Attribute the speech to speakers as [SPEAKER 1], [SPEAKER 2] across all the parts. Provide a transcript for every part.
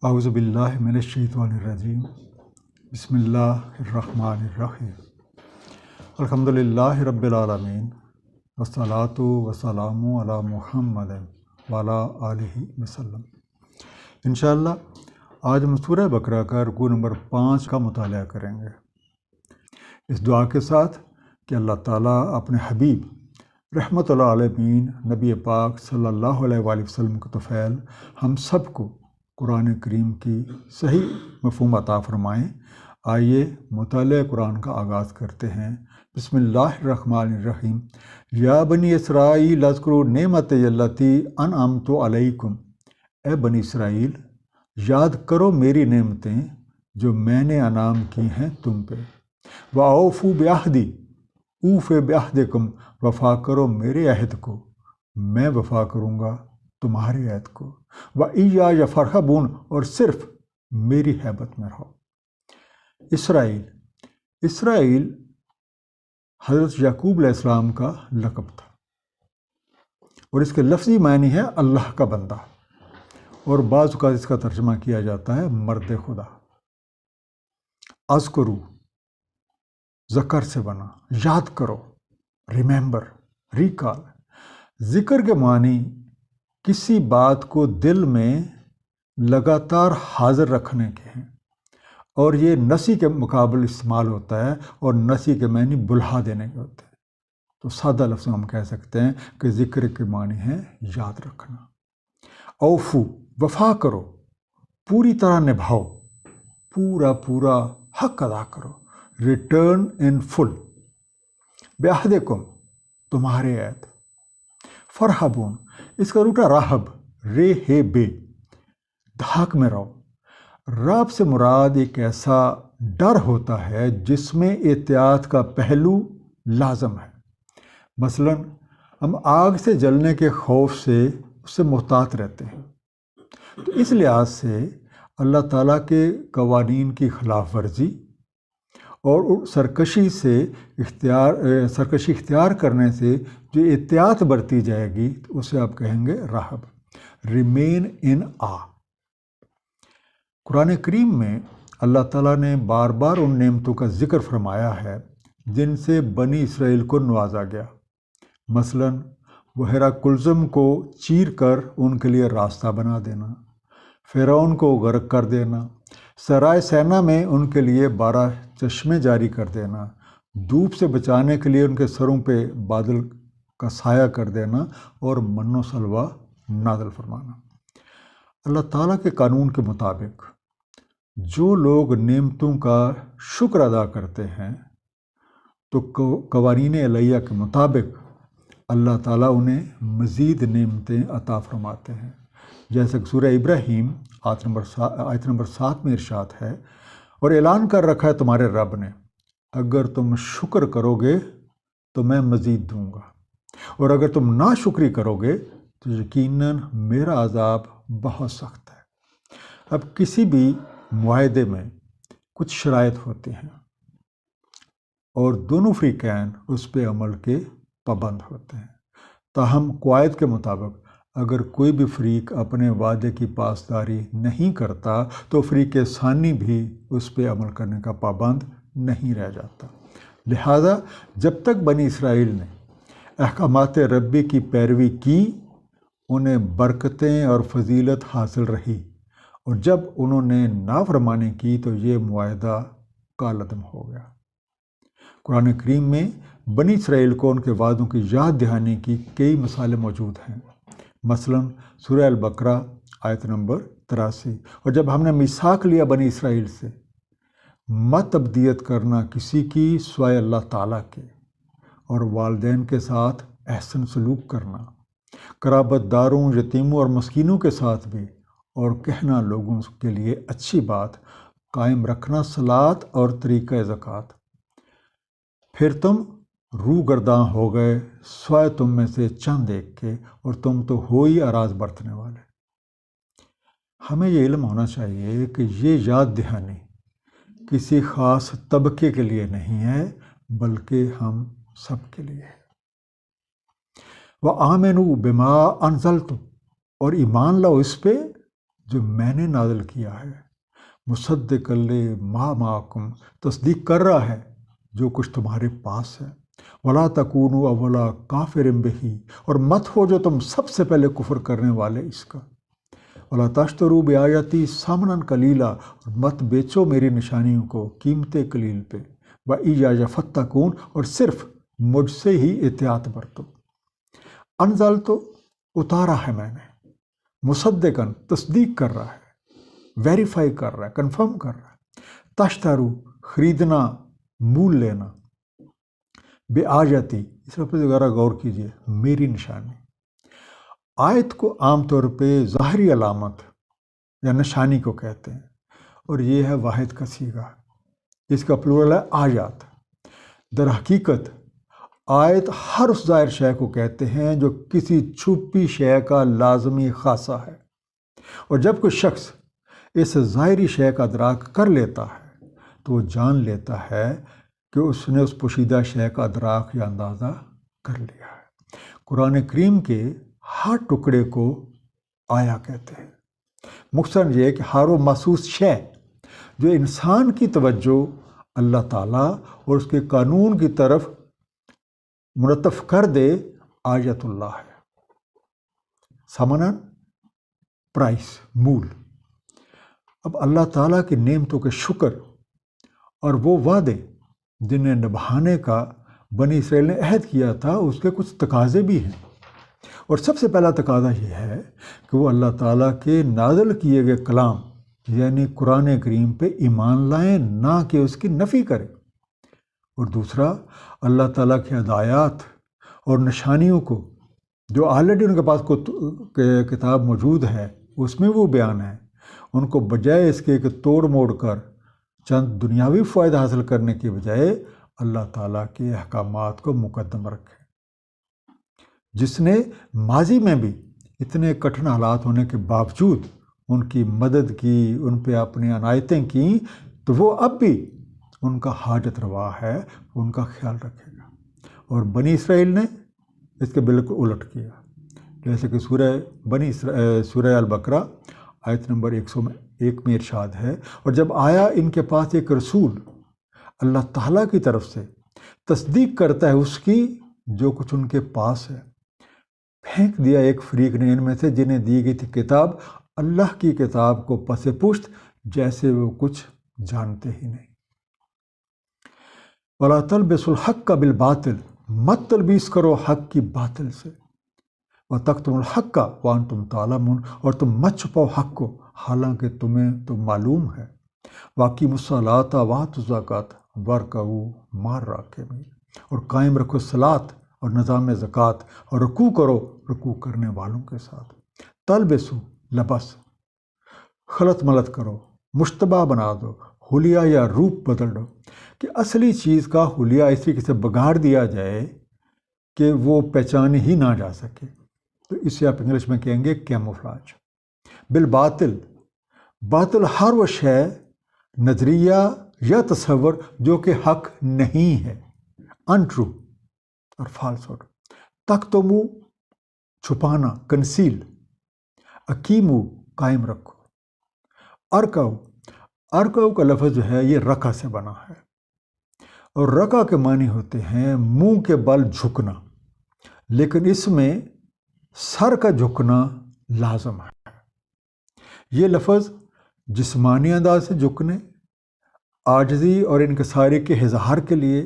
[SPEAKER 1] اعوذ باللہ من الشیطان الرجیم بسم اللہ الرحمن الرحیم الحمدللہ رب العالمین والصلاۃ والسلام علی محمد وعلی آلہ وسلم۔ انشاءاللہ آج ہم سورہ بقرہ کا رکوع نمبر 5 کا مطالعہ کریں گے، اس دعا کے ساتھ کہ اللہ تعالیٰ اپنے حبیب رحمت اللہ عالمین نبی پاک صلی اللہ علیہ وآلہ وسلم کے طفیل ہم سب کو قرآن کریم کی صحیح مفہوم عطا فرمائیں۔ آئیے مطالعہ قرآن کا آغاز کرتے ہیں۔ بسم اللہ الرحمن الرحیم۔ یا بنی اسرائیل اذکروا نعمتی التی انعمت علیکم، اے بنی اسرائیل یاد کرو میری نعمتیں جو میں نے انعام کی ہیں تم پہ۔ وَأَوْفُوا بِعَہْدِی، اوف بعہدکم، وفا کرو میرے عہد کو، میں وفا کروں گا تمہارے عہد کو۔ وَإِيَّايَ فَارْهَبُونَ، اور صرف میری ہیبت میں رہو۔ اسرائیل حضرت یعقوب علیہ السلام کا لقب تھا، اور اس کے لفظی معنی ہے اللہ کا بندہ، اور بعض اوقات اس کا ترجمہ کیا جاتا ہے مرد خدا۔ اذکرو ذکر سے بنا، یاد کرو، ریممبر، ریکال۔ ذکر کے معنی کسی بات کو دل میں لگاتار حاضر رکھنے کے ہیں، اور یہ نسی کے مقابل استعمال ہوتا ہے، اور نسی کے معنی بلہا دینے کے ہوتے ہیں۔ تو سادہ لفظ ہم کہہ سکتے ہیں کہ ذکر کے معنی ہے یاد رکھنا۔ اوفو، وفا کرو، پوری طرح نبھاؤ، پورا حق ادا کرو، ریٹرن ان فل۔ بعہدکم، تمہارے عہد۔ فرحبون، اس کا روٹا راہب، رے ہے بے، دھاک میں رہو۔ رعب سے مراد ایک ایسا ڈر ہوتا ہے جس میں احتیاط کا پہلو لازم ہے۔ مثلا ہم آگ سے جلنے کے خوف سے اس سے محتاط رہتے ہیں، تو اس لحاظ سے اللہ تعالیٰ کے قوانین کی خلاف ورزی اور سرکشی اختیار کرنے سے جو احتیاط برتی جائے گی اسے آپ کہیں گے راہب، ریمین ان آ۔ قرآن کریم میں اللہ تعالیٰ نے بار بار ان نعمتوں کا ذکر فرمایا ہے جن سے بنی اسرائیل کو نوازا گیا۔ مثلا بحیرہ کلثم کو چیر کر ان کے لیے راستہ بنا دینا، فرعون کو غرق کر دینا، سرائے سینا میں ان کے لیے 12 چشمے جاری کر دینا، دھوپ سے بچانے کے لیے ان کے سروں پہ بادل کا سایہ کر دینا، اور من و سلوہ نازل فرمانا۔ اللہ تعالیٰ کے قانون کے مطابق جو لوگ نعمتوں کا شکر ادا کرتے ہیں تو قوانین الہیہ کے مطابق اللہ تعالیٰ انہیں مزید نعمتیں عطا فرماتے ہیں، جیسے کہ سورہ ابراہیم آیت نمبر 7 میں ارشاد ہے، اور اعلان کر رکھا ہے تمہارے رب نے، اگر تم شکر کرو گے تو میں مزید دوں گا، اور اگر تم ناشکری کرو گے تو یقیناً میرا عذاب بہت سخت ہے۔ اب کسی بھی معاہدے میں کچھ شرائط ہوتی ہیں، اور دونوں فریقین اس پہ عمل کے پابند ہوتے ہیں۔ تاہم قواعد کے مطابق اگر کوئی بھی فریق اپنے وعدے کی پاسداری نہیں کرتا تو فریق ثانی بھی اس پہ عمل کرنے کا پابند نہیں رہ جاتا۔ لہذا جب تک بنی اسرائیل نے احکامات ربی کی پیروی کی، انہیں برکتیں اور فضیلت حاصل رہی، اور جب انہوں نے نافرمانی کی تو یہ معاہدہ کالعدم ہو گیا۔ قرآن کریم میں بنی اسرائیل کو ان کے وعدوں کی یاد دہانی کی کئی مثالیں موجود ہیں۔ مثلا سورہ البقرہ آیت نمبر 83، اور جب ہم نے میثاق لیا بنی اسرائیل سے، مت ابدیت کرنا کسی کی سوائے اللہ تعالیٰ کے، اور والدین کے ساتھ احسن سلوک کرنا، قرابت داروں، یتیموں اور مسکینوں کے ساتھ بھی، اور کہنا لوگوں کے لیے اچھی بات، قائم رکھنا صلاۃ اور طریقہ زکوٰۃ۔ پھر تم روگرداں ہو گئے سوائے تم میں سے چند ایک کے، اور تم تو ہو ہی اراض برتنے والے۔ ہمیں یہ علم ہونا چاہیے کہ یہ یاد دہانی کسی خاص طبقے کے لیے نہیں ہے، بلکہ ہم سب کے لیے ہے۔ وَآمِنُوا بِمَا أَنزَلْتُ، اور ایمان لاؤ اس پہ جو میں نے نازل کیا ہے، مصدق ما معکم، تصدیق کر رہا ہے جو کچھ تمہارے پاس ہے، ولا تکونوا اولا کافر بہ، اور مت ہو جو تم سب سے پہلے کفر کرنے والے اس کا، ولا تشتروا بآیاتی ثمنا قلیلا، اور مت بیچو میری نشانیوں کو قیمت قلیل پہ، وإیایا فاتقون، اور صرف مجھ سے ہی احتیاط برتو۔ انزل تو اتارا ہے میں نے، مصدقاً تصدیق کر رہا ہے، ویریفائی کر رہا ہے، کنفرم کر رہا ہے، تشترو خریدنا، مول لینا، بے آیاتی، اس لفظ وغیرہ غور کیجئے، میری نشانی۔ آیت کو عام طور پہ ظاہری علامت یا نشانی کو کہتے ہیں، اور یہ ہے واحد کا صیغہ، اس کا پلورل ہے آیات۔ در حقیقت آیت ہر اس ظاہر شے کو کہتے ہیں جو کسی چھپی شے کا لازمی خاصہ ہے، اور جب کوئی شخص اس ظاہری شے کا ادراک کر لیتا ہے تو وہ جان لیتا ہے کہ اس نے اس پوشیدہ شے کا ادراک یا اندازہ کر لیا ہے۔ قرآن کریم کے ہر ٹکڑے کو آیا کہتے ہیں، مقصد یہ کہ ہر وہ محسوس شے جو انسان کی توجہ اللہ تعالیٰ اور اس کے قانون کی طرف منتف کر دے، آیت اللہ ہے۔ ثمناً، پرائس، مول۔ اب اللہ تعالیٰ کی نعمتوں کے شکر اور وہ وعدے جنہیں نبھانے کا بنی اسرائیل نے عہد کیا تھا، اس کے کچھ تقاضے بھی ہیں، اور سب سے پہلا تقاضا یہ ہے کہ وہ اللہ تعالیٰ کے نازل کیے گئے کلام یعنی قرآن کریم پہ ایمان لائیں، نہ کہ اس کی نفی کریں، اور دوسرا اللہ تعالیٰ کی ہدایات اور نشانیوں کو جو آلریڈی ان کے پاس کتاب موجود ہے اس میں وہ بیان ہے، ان کو بجائے اس کے کہ توڑ موڑ کر چند دنیاوی فائدہ حاصل کرنے کی بجائے اللہ تعالیٰ کے احکامات کو مقدم رکھے۔ جس نے ماضی میں بھی اتنے کٹھن حالات ہونے کے باوجود ان کی مدد کی، ان پہ اپنی عنایتیں کیں، تو وہ اب بھی ان کا حاجت روا ہے، ان کا خیال رکھے گا۔ اور بنی اسرائیل نے اس کے بالکل الٹ کیا، جیسے کہ سورہ البقرہ آیت نمبر 101 میں ارشاد ہے، اور جب آیا ان کے پاس ایک رسول اللہ تعالیٰ کی طرف سے، تصدیق کرتا ہے اس کی جو کچھ ان کے پاس ہے، پھینک دیا ایک فریق نے ان میں سے جنہیں دی گئی تھی کتاب اللہ کی کتاب کو پس پشت، جیسے وہ کچھ جانتے ہی نہیں۔ وَلَا تَلْبِسُوا الْحَقَّ بِالْبَاطِلِ، مت تلبیس کرو حق کی باطل سے، وَتَكْتُمُوا الْحَقَّ وَأَنْتُمْ تَعْلَمُونَ، اور تم مت چھپاؤ حق کو حالانکہ تمہیں تو معلوم ہے، وَأَقِیمُوا الصَّلَاةَ وَآتُوا الزَّکَاةَ وَارْکَعُوا مَعَ الرَّاکِعِینَ، اور قائم رکھو صلاۃ اور نظام زکوٰۃ، اور رکوع کرو رکوع کرنے والوں کے ساتھ۔ تلبسو، لبس، خلط ملط کرو، مشتبہ بنا دو، حلیہ یا روپ بدل دو، کہ اصلی چیز کا حلیہ اس طریقے سے بگاڑ دیا جائے کہ وہ پہچانے ہی نہ جا سکے، تو اسے آپ انگلش میں کہیں گے کیموفلاج۔ بالباطل، باطل ہر وہ شے، نظریہ یا تصور جو کہ حق نہیں ہے، انٹرو اور فالسوڈ۔ تکتمو، چھپانا، کنسیل، اقیمو، قائم رکھو، ارکعو، ارکعو کا لفظ جو ہے یہ رکع سے بنا ہے، اور رکع کے معنی ہوتے ہیں منہ کے بل جھکنا، لیکن اس میں سر کا جھکنا لازم ہے۔ یہ لفظ جسمانی انداز سے جھکنے، عاجزی اور انکساری کے اظہار کے لیے،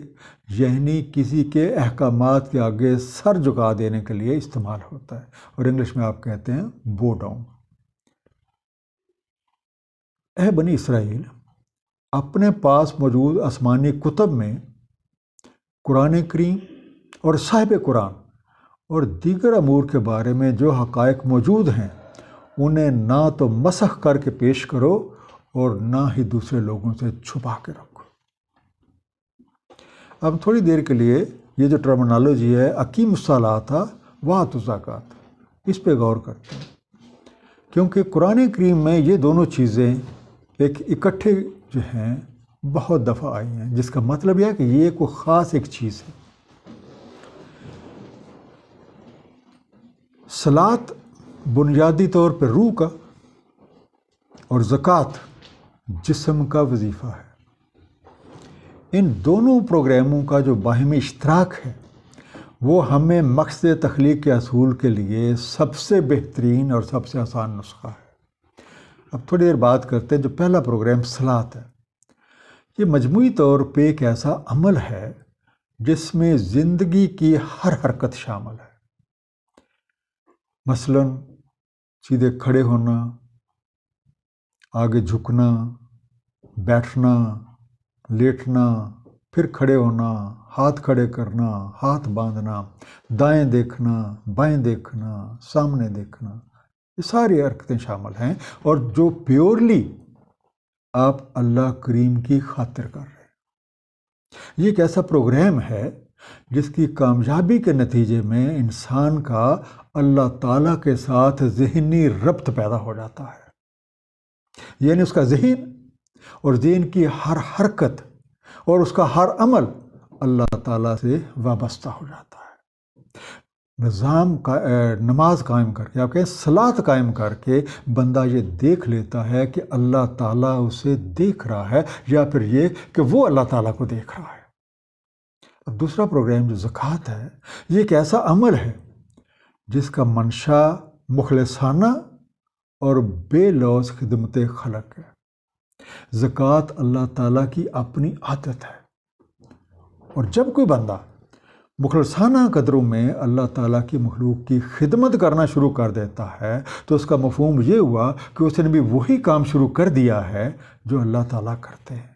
[SPEAKER 1] یعنی کسی کے احکامات کے آگے سر جھکا دینے کے لیے استعمال ہوتا ہے، اور انگلش میں آپ کہتے ہیں بو ڈاؤن۔ اے بنی اسرائیل، اپنے پاس موجود آسمانی کتب میں قرآن کریم اور صاحب قرآن اور دیگر امور کے بارے میں جو حقائق موجود ہیں انہیں نہ تو مسخ کر کے پیش کرو اور نہ ہی دوسرے لوگوں سے چھپا کے رکھو۔ اب تھوڑی دیر کے لیے یہ جو ٹرمنالوجی ہے اقیم الصلاۃ وآتوا الزکاۃ، اس پہ غور کرتے ہیں، کیونکہ قرآن کریم میں یہ دونوں چیزیں ایک اکٹھے جو ہیں بہت دفعہ آئی ہیں، جس کا مطلب یہ ہے کہ یہ کوئی خاص ایک چیز ہے۔ صلاۃ بنیادی طور پہ روح کا اور زکوٰۃ جسم کا وظیفہ ہے۔ ان دونوں پروگراموں کا جو باہمی اشتراک ہے وہ ہمیں مقصد تخلیق کے اصول کے لیے سب سے بہترین اور سب سے آسان نسخہ ہے۔ اب تھوڑی دیر بات کرتے ہیں جو پہلا پروگرام صلاۃ ہے۔ یہ مجموعی طور پہ ایک ایسا عمل ہے جس میں زندگی کی ہر حرکت شامل ہے، مثلاً سیدھے کھڑے ہونا، آگے جھکنا، بیٹھنا، لیٹنا، پھر کھڑے ہونا، ہاتھ کھڑے کرنا، ہاتھ باندھنا، دائیں دیکھنا، بائیں دیکھنا، سامنے دیکھنا، یہ ساری حرکتیں شامل ہیں، اور جو پیورلی آپ اللہ کریم کی خاطر کر رہے ہیں۔ یہ ایک ایسا پروگرام ہے جس کی کامیابی کے نتیجے میں انسان کا اللہ تعالیٰ کے ساتھ ذہنی ربط پیدا ہو جاتا ہے، یعنی اس کا ذہن اور ذہن کی ہر حرکت اور اس کا ہر عمل اللہ تعالیٰ سے وابستہ ہو جاتا ہے۔ نظام کا نماز قائم کر کے، آپ کہیں صلاۃ قائم کر کے بندہ یہ دیکھ لیتا ہے کہ اللہ تعالیٰ اسے دیکھ رہا ہے، یا پھر یہ کہ وہ اللہ تعالیٰ کو دیکھ رہا ہے۔ اب دوسرا پروگرام جو زکوٰۃ ہے، یہ ایک ایسا عمل ہے جس کا منشا مخلصانہ اور بے لوث خدمت خلق ہے۔ زکوٰۃ اللہ تعالیٰ کی اپنی عادت ہے، اور جب کوئی بندہ مخلصانہ قدروں میں اللہ تعالیٰ کی مخلوق کی خدمت کرنا شروع کر دیتا ہے تو اس کا مفہوم یہ ہوا کہ اس نے بھی وہی کام شروع کر دیا ہے جو اللہ تعالیٰ کرتے ہیں،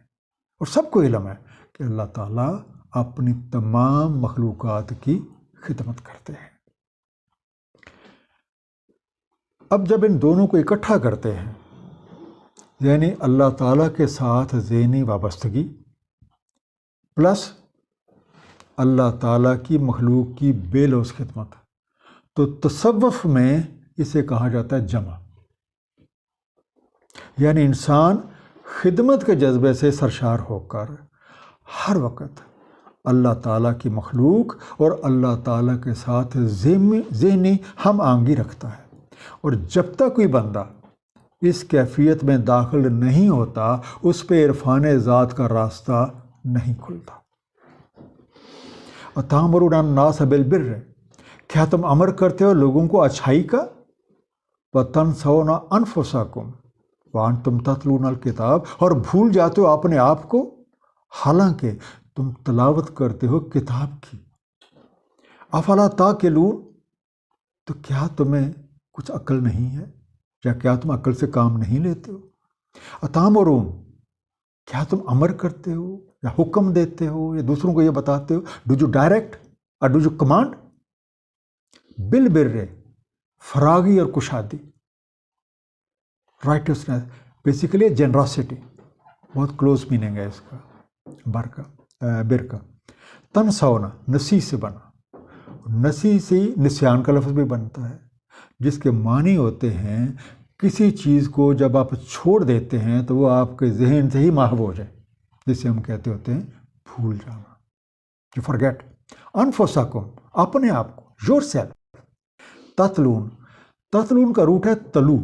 [SPEAKER 1] اور سب کو علم ہے کہ اللہ تعالیٰ اپنی تمام مخلوقات کی خدمت کرتے ہیں۔ اب جب ان دونوں کو اکٹھا کرتے ہیں، یعنی اللہ تعالیٰ کے ساتھ ذہنی وابستگی پلس اللہ تعالیٰ کی مخلوق کی بے لوث خدمت، تو تصوف میں اسے کہا جاتا ہے جمع، یعنی انسان خدمت کے جذبے سے سرشار ہو کر ہر وقت اللہ تعالیٰ کی مخلوق اور اللہ تعالیٰ کے ساتھ ذہنی ہم آہنگی رکھتا ہے، اور جب تک کوئی بندہ اس کیفیت میں داخل نہیں ہوتا اس پہ عرفان ذات کا راستہ نہیں کھلتا۔ وَتَأْمُرُونَ النَّاسَ بِالْبِرِّ، کیا تم امر کرتے ہو لوگوں کو اچھائی کا؟ وَتَنْسَوْنَ أَنفُسَكُمْ وَأَنْتُمْ تَتْلُونَ الْكِتَابَ، اور بھول جاتے ہو اپنے آپ کو حالانکہ تم تلاوت کرتے ہو کتاب کی۔ أَفَلَا تَعْقِلُونَ، تو کیا تمہیں کچھ عقل نہیں ہے، یا کیا تم عقل سے کام نہیں لیتے ہو؟ أَتَأْمُرُونَ، کیا تم امر کرتے ہو یا حکم دیتے ہو یا دوسروں کو یہ بتاتے ہو؟ ڈو یو ڈائریکٹ اور ڈو یو کمانڈ؟ بالبر، فراغی اور کشادی، رائٹسنس، بیسیکلی جنراسٹی، بہت کلوز میننگ ہے اس کا، بر کا۔ تنسونا، نسی سے بنا، نسی سے نسیان کا لفظ بھی بنتا ہے، جس کے معنی ہوتے ہیں کسی چیز کو جب آپ چھوڑ دیتے ہیں تو وہ آپ کے ذہن سے ہی محو ہو جائے، جسے ہم کہتے ہوتے ہیں بھول جانا، یو فرگیٹ۔ انفسکم، اپنے آپ کو، یور سیلف۔ تتلون، تتلون کا روٹ ہے تلو،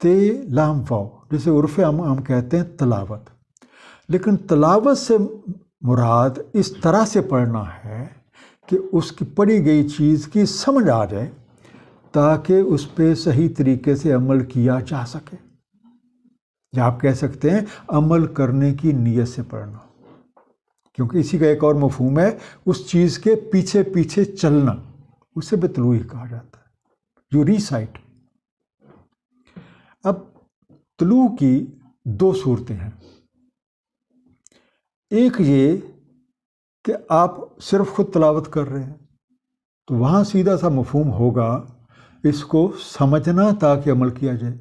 [SPEAKER 1] تے لام واو، جسے عرف ہم کہتے ہیں تلاوت، لیکن تلاوت سے مراد اس طرح سے پڑھنا ہے کہ اس کی پڑھی گئی چیز کی سمجھ آ جائے تاکہ اس پہ صحیح طریقے سے عمل کیا جا سکے، یا آپ کہہ سکتے ہیں عمل کرنے کی نیت سے پڑھنا، کیونکہ اسی کا ایک اور مفہوم ہے اس چیز کے پیچھے پیچھے چلنا، اسے بھی طلوع کہا جاتا ہے، یو ریسائٹ۔ اب طلوع کی دو صورتیں ہیں، ایک یہ کہ آپ صرف خود تلاوت کر رہے ہیں تو وہاں سیدھا سا مفہوم ہوگا اس کو سمجھنا تاکہ عمل کیا جائے،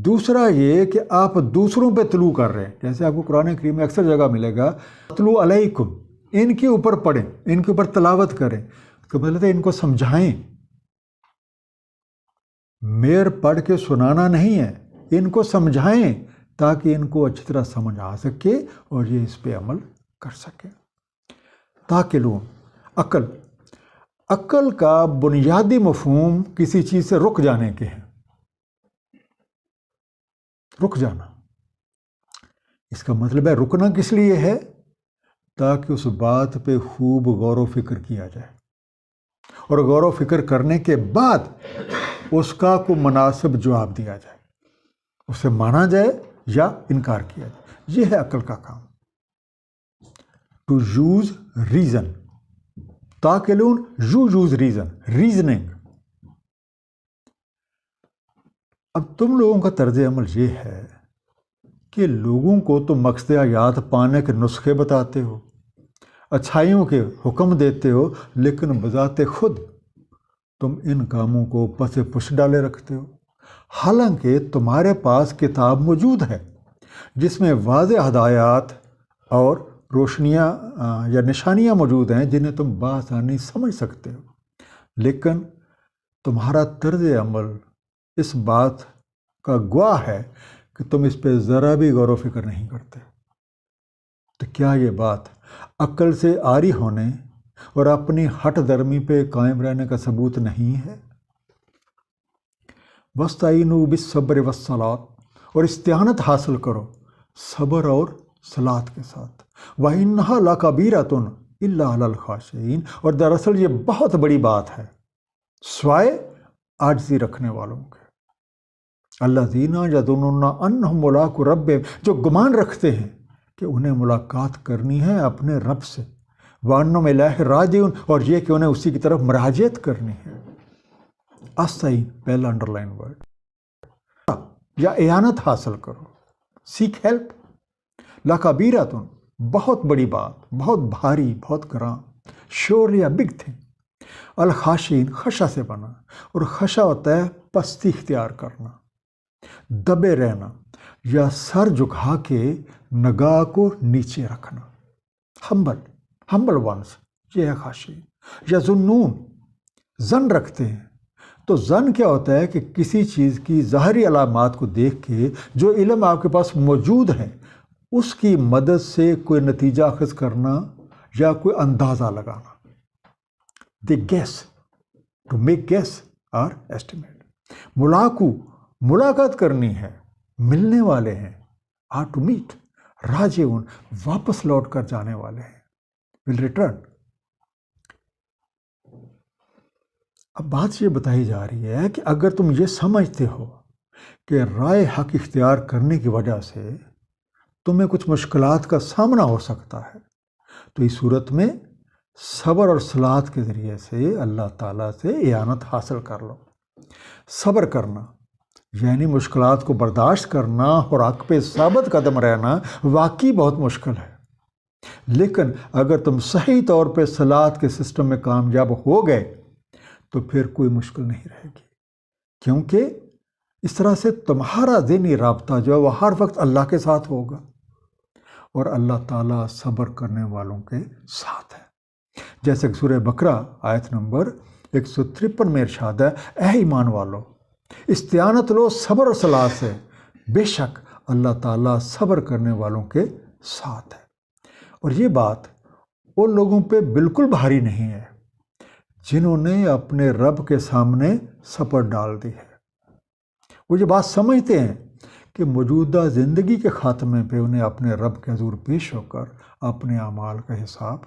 [SPEAKER 1] دوسرا یہ کہ آپ دوسروں پہ طلوع کر رہے ہیں، جیسے آپ کو قرآن کریم میں اکثر جگہ ملے گا طلوع علیکم، ان کے اوپر پڑھیں، ان کے اوپر تلاوت کریں، تو مطلب ہے ان کو سمجھائیں، میر پڑھ کے سنانا نہیں ہے، ان کو سمجھائیں تاکہ ان کو اچھی طرح سمجھ آ سکے اور یہ اس پہ عمل کر سکے۔ تاکلون، عقل، عقل کا بنیادی مفہوم کسی چیز سے رک جانے کے ہیں، رک جانا۔ اس کا مطلب ہے رکنا کس لیے ہے؟ تاکہ اس بات پہ خوب غور و فکر کیا جائے، اور غور و فکر کرنے کے بعد اس کا کوئی مناسب جواب دیا جائے، اسے مانا جائے یا انکار کیا جائے۔ یہ ہے عقل کا کام، ٹو یوز ریزن۔ تاکلون یو یوز ریزن، ریزننگ۔ اب تم لوگوں کا طرز عمل یہ ہے کہ لوگوں کو تم مقصد حیات پانے کے نسخے بتاتے ہو، اچھائیوں کے حکم دیتے ہو، لیکن بذات خود تم ان کاموں کو پس پش ڈالے رکھتے ہو، حالانکہ تمہارے پاس کتاب موجود ہے جس میں واضح ہدایات اور روشنیاں یا نشانیاں موجود ہیں جنہیں تم بآسانی سمجھ سکتے ہو، لیکن تمہارا طرز عمل اس بات کا گواہ ہے کہ تم اس پہ ذرا بھی غور و فکر نہیں کرتے۔ تو کیا یہ بات عقل سے عاری ہونے اور اپنی ہٹ درمی پہ قائم رہنے کا ثبوت نہیں ہے؟ وَاسْتَعِینُوا بِالصَّبْرِ وَالصَّلَاةِ، اور استعانت حاصل کرو صبر اور صلاۃ کے ساتھ۔ وَإِنَّهَا لَكَبِیرَةٌ إِلَّا عَلَى الْخَاشِعِینَ، اور دراصل یہ بہت بڑی بات ہے سوائے عاجزی رکھنے والوں کے۔ الذین یظنون انہم ملاقو ربہم، جو گمان رکھتے ہیں کہ انہیں ملاقات کرنی ہے اپنے رب سے، وانہم الیہ راجعون، اور یہ کہ انہیں اسی کی طرف مراجعت کرنی ہے۔ استعین پہلا انڈر لائن ورڈ، یا اعانت حاصل کرو، سیک ہیلپ۔ لکبیرۃ، بہت بڑی بات، بہت بھاری، بہت گراں، شیورلی اے بگ تھنگ۔ الخاشعین، خشع سے بنا، اور خشع ہوتا ہے پستی اختیار کرنا، دبے رہنا، یا سر جھکا کے نگاہ کو نیچے رکھنا۔ ہمبل ونس، یہ ہے خاشعین۔ یظنون، ظن رکھتے ہیں۔ تو ظن کیا ہوتا ہے کہ کسی چیز کی ظاہری علامات کو دیکھ کے جو علم آپ کے پاس موجود ہے اس کی مدد سے کوئی نتیجہ اخذ کرنا یا کوئی اندازہ لگانا۔ دی گیس، ٹو میک گیس اور ایسٹیمیٹ۔ ملاقو، ملاقات کرنی ہے، ملنے والے ہیں، آر ٹو میٹ۔ راجعون، واپس لوٹ کر جانے والے ہیں، ول ریٹرن۔ اب بات یہ بتائی جا رہی ہے کہ اگر تم یہ سمجھتے ہو کہ رائے حق اختیار کرنے کی وجہ سے تمہیں کچھ مشکلات کا سامنا ہو سکتا ہے تو اس صورت میں صبر اور صلاۃ کے ذریعے سے اللہ تعالیٰ سے اعانت حاصل کر لو۔ صبر کرنا یعنی مشکلات کو برداشت کرنا اور حق پہ ثابت قدم رہنا واقعی بہت مشکل ہے، لیکن اگر تم صحیح طور پہ صلاۃ کے سسٹم میں کامیاب ہو گئے تو پھر کوئی مشکل نہیں رہے گی، کیونکہ اس طرح سے تمہارا ذہنی رابطہ جو ہے وہ ہر وقت اللہ کے ساتھ ہوگا، اور اللہ تعالیٰ صبر کرنے والوں کے ساتھ ہے۔ جیسے کہ سورہ بقرہ آیت نمبر 153 میں ارشاد ہے، اے ایمان والو استعانت لو صبر اور صلاۃ سے، بے شک اللہ تعالیٰ صبر کرنے والوں کے ساتھ ہے۔ اور یہ بات ان لوگوں پہ بالکل بھاری نہیں ہے جنہوں نے اپنے رب کے سامنے سپر ڈال دی ہے۔ وہ یہ بات سمجھتے ہیں کہ موجودہ زندگی کے خاتمے پہ انہیں اپنے رب کے حضور پیش ہو کر اپنے اعمال کا حساب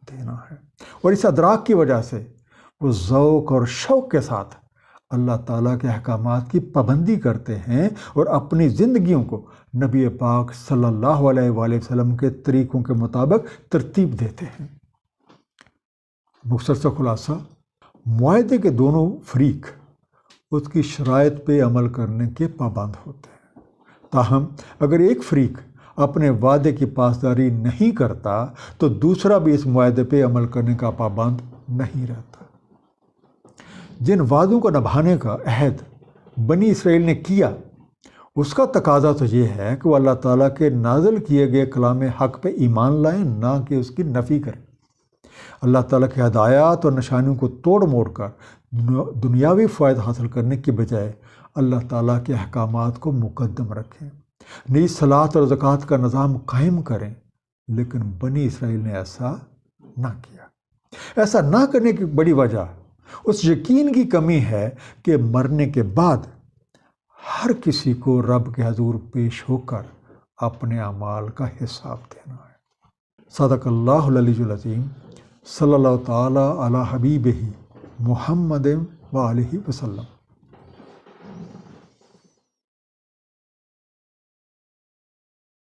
[SPEAKER 1] دینا ہے، اور اس ادراک کی وجہ سے وہ ذوق اور شوق کے ساتھ اللہ تعالیٰ کے احکامات کی پابندی کرتے ہیں اور اپنی زندگیوں کو نبی پاک صلی اللہ علیہ وآلہ وسلم کے طریقوں کے مطابق ترتیب دیتے ہیں۔ مختصر خلاصہ، معاہدے کے دونوں فریق اس کی شرائط پہ عمل کرنے کے پابند ہوتے ہیں، تاہم اگر ایک فریق اپنے وعدے کی پاسداری نہیں کرتا تو دوسرا بھی اس معاہدے پہ عمل کرنے کا پابند نہیں رہتا۔ جن وعدوں کو نبھانے کا عہد بنی اسرائیل نے کیا اس کا تقاضا تو یہ ہے کہ وہ اللہ تعالیٰ کے نازل کیے گئے کلام حق پہ ایمان لائیں، نہ کہ اس کی نفی کریں۔ اللہ تعالیٰ کے ہدایات اور نشانیوں کو توڑ موڑ کر دنیاوی فائدہ حاصل کرنے کی بجائے اللہ تعالیٰ کے احکامات کو مقدم رکھیں، نئی صلاۃ اور زکوٰۃ کا نظام قائم کریں، لیکن بنی اسرائیل نے ایسا نہ کیا۔ ایسا نہ کرنے کی بڑی وجہ اس یقین کی کمی ہے کہ مرنے کے بعد ہر کسی کو رب کے حضور پیش ہو کر اپنے اعمال کا حساب دینا ہے۔ صدق اللہ العلی العظیم۔ صلی اللہ تعالیٰ علی حبیبہ محمد و آلہ وسلم۔